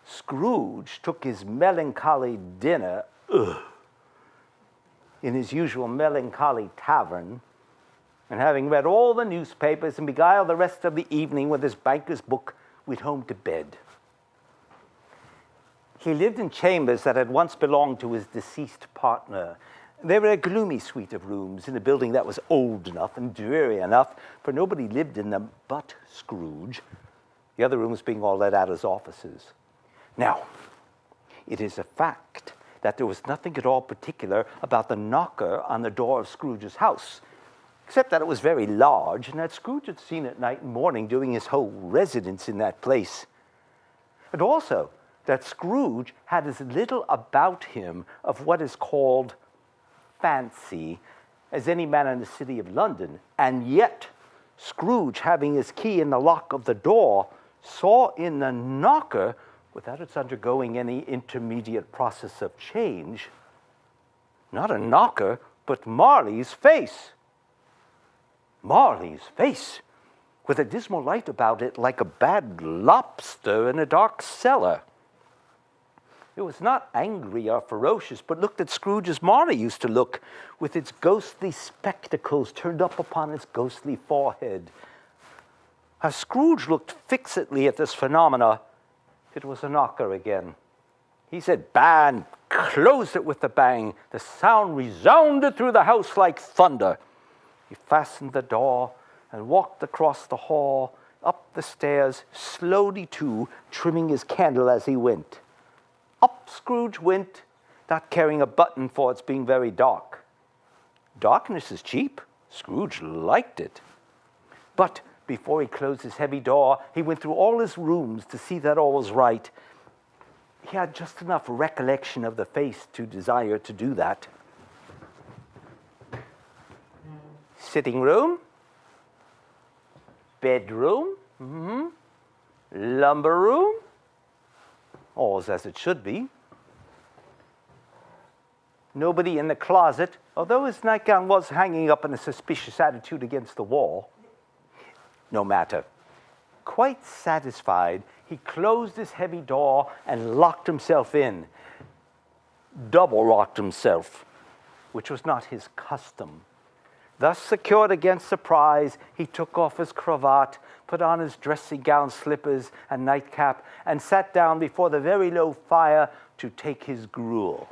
Scrooge took his melancholy dinner in his usual melancholy tavern, and having read all the newspapers and beguiled the rest of the evening with his banker's book, went home to bed. He lived in chambers that had once belonged to his deceased partner. They were a gloomy suite of rooms in a building that was old enough and dreary enough, for nobody lived in them but Scrooge, the other rooms being all let out as offices. Now, it is a fact that there was nothing at all particular about the knocker on the door of Scrooge's house, except that it was very large and that Scrooge had seen it night and morning during his whole residence in that place. And also that Scrooge had as little about him of what is called fancy as any man in the city of London, and yet Scrooge, having his key in the lock of the door, saw in the knocker, without its undergoing any intermediate process of change, not a knocker, but Marley's face. Marley's face, with a dismal light about it like a bad lobster in a dark cellar. It was not angry or ferocious, but looked at Scrooge as Marley used to look, with its ghostly spectacles turned up upon its ghostly forehead. As Scrooge looked fixedly at this phenomena, it was a knocker again. He said, "Bang," closed it with a bang. The sound resounded through the house like thunder. He fastened the door and walked across the hall, up the stairs, slowly too, trimming his candle as he went. Up Scrooge went, not caring a button for its being very dark. Darkness is cheap. Scrooge liked it. But before he closed his heavy door, he went through all his rooms to see that all was right. He had just enough recollection of the face to desire to do that. Sitting room, bedroom, lumber room, all's as it should be. Nobody in the closet, although his nightgown was hanging up in a suspicious attitude against the wall. No matter. Quite satisfied, he closed his heavy door and locked himself in. Double locked himself, which was not his custom. Thus secured against surprise, he took off his cravat, put on his dressing gown, slippers, and nightcap, and sat down before the very low fire to take his gruel.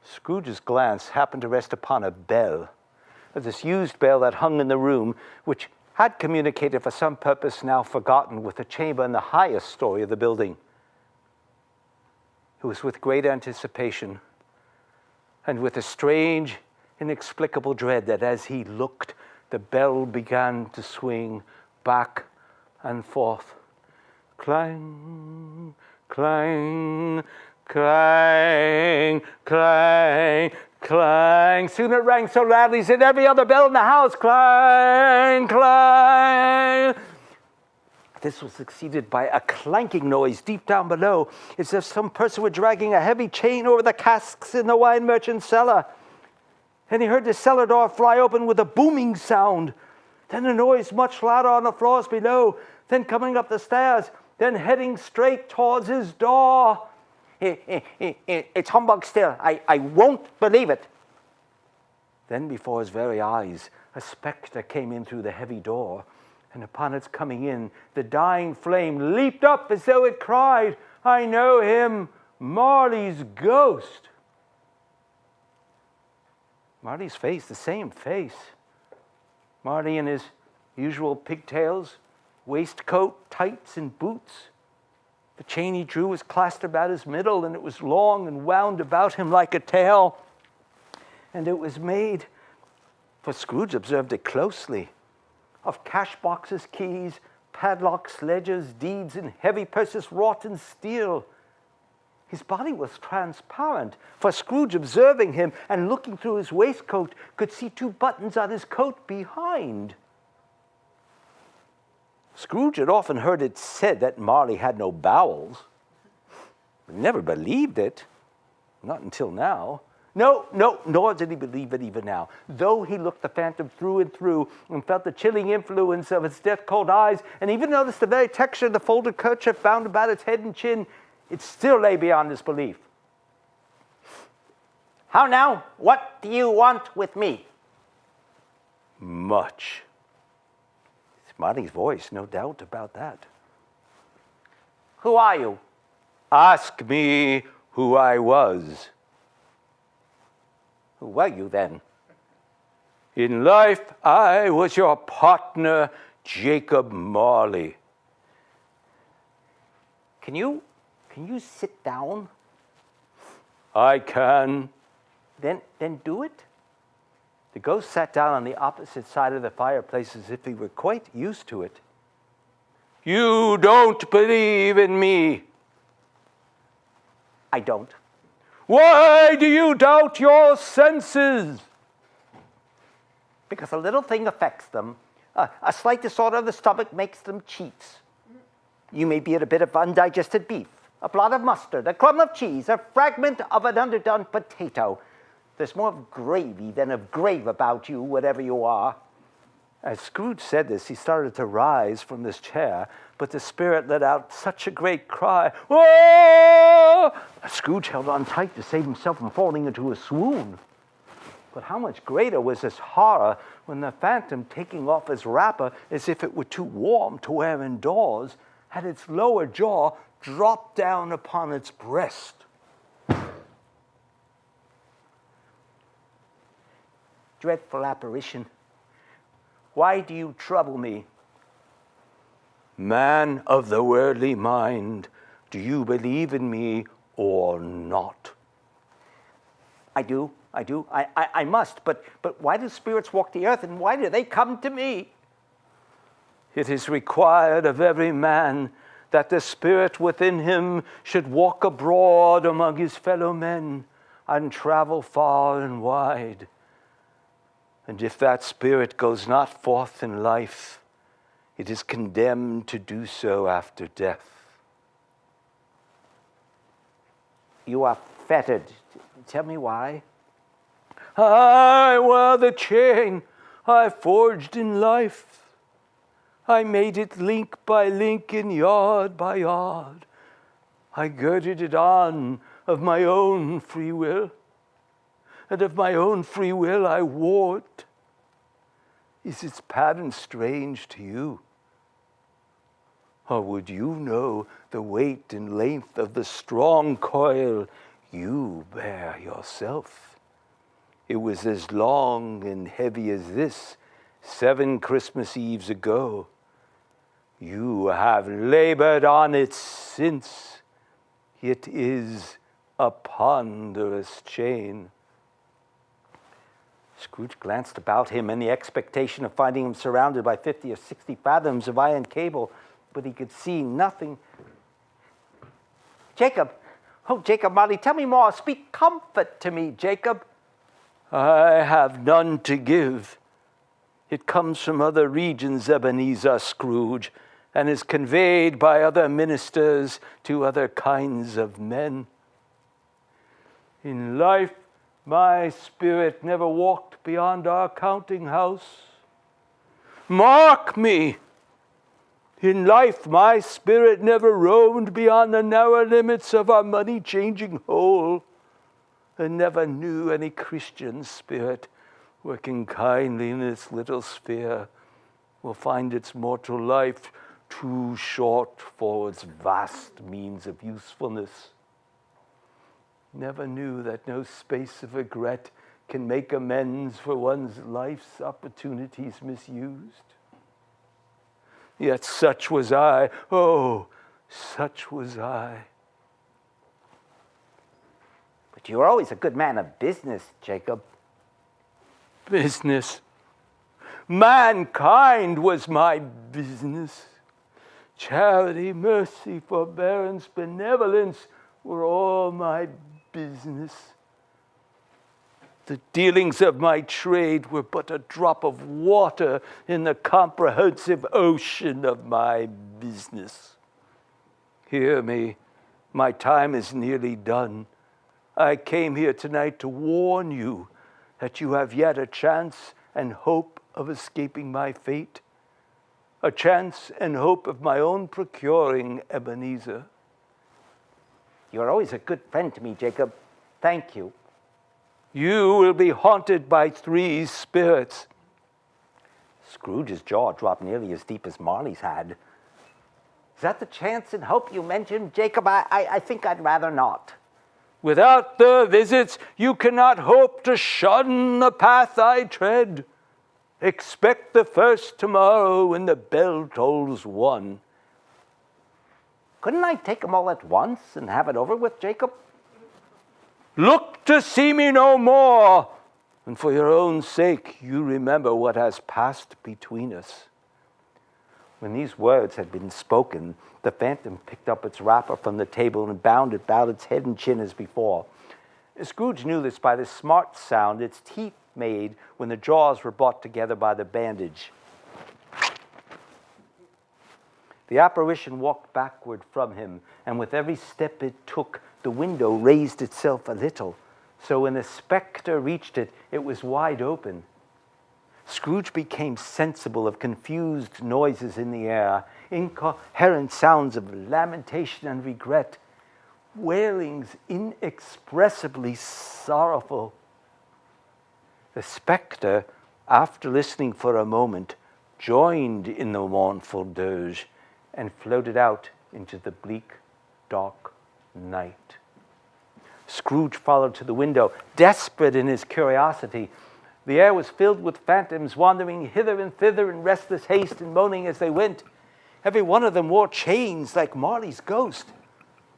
Scrooge's glance happened to rest upon a bell, a disused bell that hung in the room, which had communicated for some purpose now forgotten with a chamber in the highest story of the building. It was with great anticipation and with a strange, inexplicable dread that as he looked, the bell began to swing back and forth. Clang, clang, clang, clang, clang. Soon it rang so loudly as did every other bell in the house. Clang, clang. This was succeeded by a clanking noise deep down below, as if some person were dragging a heavy chain over the casks in the wine merchant's cellar. And he heard the cellar door fly open with a booming sound. Then a noise much louder on the floors below. Then coming up the stairs. Then heading straight towards his door. It's humbug still. I won't believe it. Then before his very eyes, a spectre came in through the heavy door. And upon its coming in, the dying flame leaped up as though it cried, "I know him, Marley's ghost." Marley's face, the same face. Marley in his usual pigtails, waistcoat, tights, and boots. The chain he drew was clasped about his middle, and it was long and wound about him like a tail. And it was made, for Scrooge observed it closely, of cash boxes, keys, padlocks, ledgers, deeds, and heavy purses wrought in steel. His body was transparent, for Scrooge, observing him and looking through his waistcoat, could see 2 buttons on his coat behind. Scrooge had often heard it said that Marley had no bowels, but never believed it, not until now. No, nor did he believe it even now. Though he looked the phantom through and through and felt the chilling influence of its death-cold eyes and even noticed the very texture of the folded kerchief bound about its head and chin, it still lay beyond his belief. "How now? What do you want with me?" "Much." It's Marley's voice, no doubt about that. "Who are you?" "Ask me who I was." "Who were you then?" "In life, I was your partner, Jacob Marley." Can you sit down?" "I can." Then do it." The ghost sat down on the opposite side of the fireplace as if he were quite used to it. "You don't believe in me." "I don't." "Why do you doubt your senses?" "Because a little thing affects them. A slight disorder of the stomach makes them cheats. You may be at a bit of undigested beef, a blot of mustard, a crumb of cheese, a fragment of an underdone potato. There's more of gravy than of grave about you, whatever you are." As Scrooge said this, he started to rise from this chair, but the spirit let out such a great cry. "Whoa!" Scrooge held on tight to save himself from falling into a swoon. But how much greater was his horror when the phantom, taking off his wrapper as if it were too warm to wear indoors, had its lower jaw drop down upon its breast. "Dreadful apparition, why do you trouble me?" "Man of the worldly mind, do you believe in me or not?" I do. I must, but why do spirits walk the earth, and why do they come to me?" "It is required of every man that the spirit within him should walk abroad among his fellow men and travel far and wide. And if that spirit goes not forth in life, it is condemned to do so after death." "You are fettered. Tell me why." "I wear the chain I forged in life. I made it link by link and yard by yard. I girded it on of my own free will, and of my own free will I wore it. Is its pattern strange to you? Or would you know the weight and length of the strong coil you bear yourself? It was as long and heavy as this 7 Christmas Eves ago. You have labored on it since. It is a ponderous chain." Scrooge glanced about him in the expectation of finding him surrounded by 50 or 60 fathoms of iron cable, but he could see nothing. "Jacob! Oh, Jacob Marley, tell me more. Speak comfort to me, Jacob." "I have none to give. It comes from other regions, Ebenezer Scrooge, and is conveyed by other ministers to other kinds of men. In life, my spirit never walked beyond our counting house. Mark me! In life, my spirit never roamed beyond the narrow limits of our money-changing hole, and never knew any Christian spirit working kindly in its little sphere will find its mortal life too short for its vast means of usefulness. Never knew that no space of regret can make amends for one's life's opportunities misused. Yet such was I, oh, such was I." "But you were always a good man of business, Jacob." "Business? Mankind was my business. Charity, mercy, forbearance, benevolence were all my business. The dealings of my trade were but a drop of water in the comprehensive ocean of my business. Hear me, my time is nearly done. I came here tonight to warn you that you have yet a chance and hope of escaping my fate, a chance and hope of my own procuring, Ebenezer. You're always a good friend to me, Jacob. Thank you. You will be haunted by 3 spirits. Scrooge's jaw dropped nearly as deep as Marley's had. Is that the chance and hope you mentioned, Jacob? I think I'd rather not. Without their visits, you cannot hope to shun the path I tread. Expect the first tomorrow when the bell tolls 1. Couldn't I take them all at once and have it over with, Jacob? Look to see me no more, and for your own sake, you remember what has passed between us. When these words had been spoken, the phantom picked up its wrapper from the table and bound it about its head and chin as before. Scrooge knew this by the smart sound its teeth made when the jaws were brought together by the bandage. The apparition walked backward from him, and with every step it took, the window raised itself a little, so when the spectre reached it, it was wide open. Scrooge became sensible of confused noises in the air, incoherent sounds of lamentation and regret, wailings inexpressibly sorrowful. The spectre, after listening for a moment, joined in the mournful dirge and floated out into the bleak, dark night. Scrooge followed to the window, desperate in his curiosity. The air was filled with phantoms wandering hither and thither in restless haste and moaning as they went. Every one of them wore chains like Marley's ghost.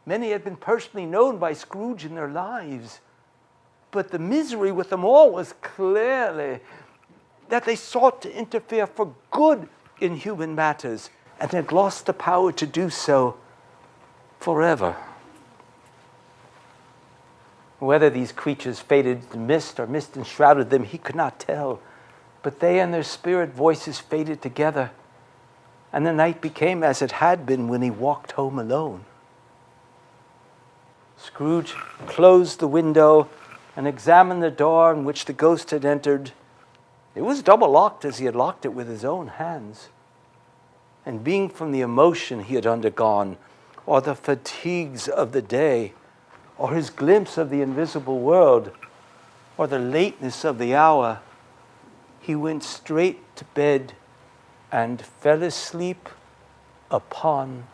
Many had been personally known by Scrooge in their lives. But the misery with them all was clearly that they sought to interfere for good in human matters and had lost the power to do so forever. Whether these creatures faded into mist or mist enshrouded them, he could not tell. But they and their spirit voices faded together, and the night became as it had been when he walked home alone. Scrooge closed the window and examined the door in which the ghost had entered. It was double locked as he had locked it with his own hands. And being from the emotion he had undergone, or the fatigues of the day, or his glimpse of the invisible world, or the lateness of the hour, he went straight to bed and fell asleep upon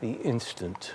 the instant.